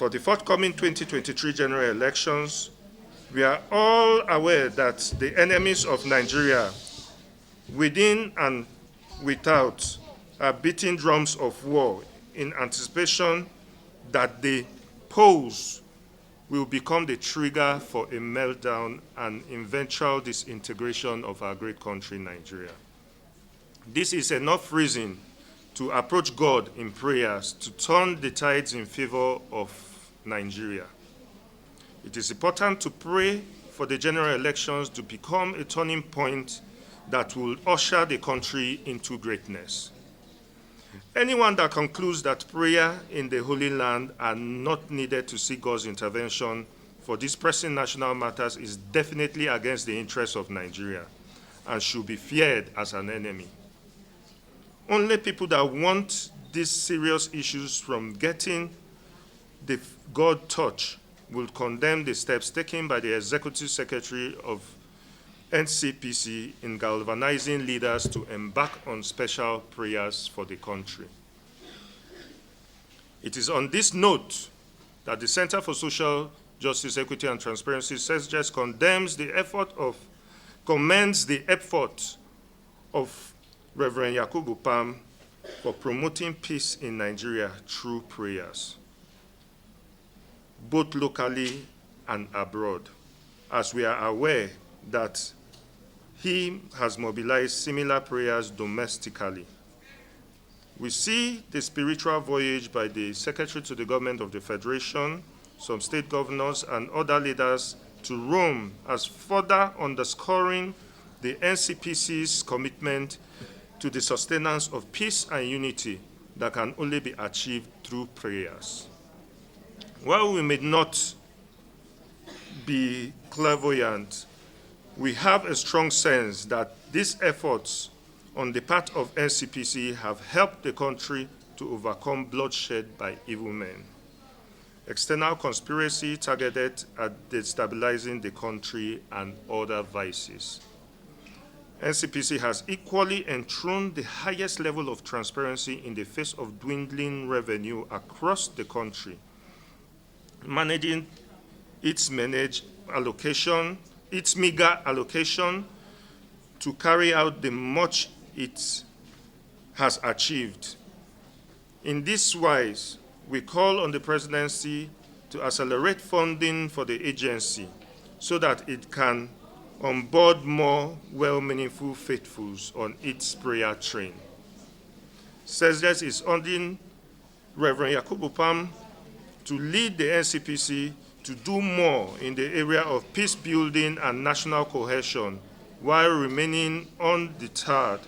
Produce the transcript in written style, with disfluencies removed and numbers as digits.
for the forthcoming 2023 general elections, we are all aware that the enemies of Nigeria, within and without, are beating drums of war in anticipation that the polls will become the trigger for a meltdown and eventual disintegration of our great country, Nigeria. This is enough reason to approach God in prayers to turn the tides in favor of Nigeria. It is important to pray for the general elections to become a turning point that will usher the country into greatness. Anyone that concludes that prayer in the Holy Land are not needed to seek God's intervention for these pressing national matters is definitely against the interests of Nigeria and should be feared as an enemy. Only people that want these serious issues from getting the God touch will condemn the steps taken by the Executive Secretary of NCPC in galvanizing leaders to embark on special prayers for the country. It is on this note that the Center for Social Justice, Equity and Transparency, CESJET, commends the effort of Reverend Yakubu Pam for promoting peace in Nigeria through prayers, both locally and abroad, as we are aware that he has mobilized similar prayers domestically. We see the spiritual voyage by the Secretary to the Government of the Federation, some state governors, and other leaders to Rome as further underscoring the NCPC's commitment to the sustenance of peace and unity that can only be achieved through prayers. While we may not be clairvoyant, we have a strong sense that these efforts on the part of NCPC have helped the country to overcome bloodshed by evil men, external conspiracy targeted at destabilizing the country, and other vices. NCPC has equally enthroned the highest level of transparency in the face of dwindling revenue across the country, managing its meager allocation to carry out the much it has achieved. In this wise, we call on the presidency to accelerate funding for the agency so that it can onboard more well-meaningful faithfuls on its prayer train. CESJET is urging Reverend Yakubu Pam to lead the NCPC to do more in the area of peace building and national cohesion while remaining undeterred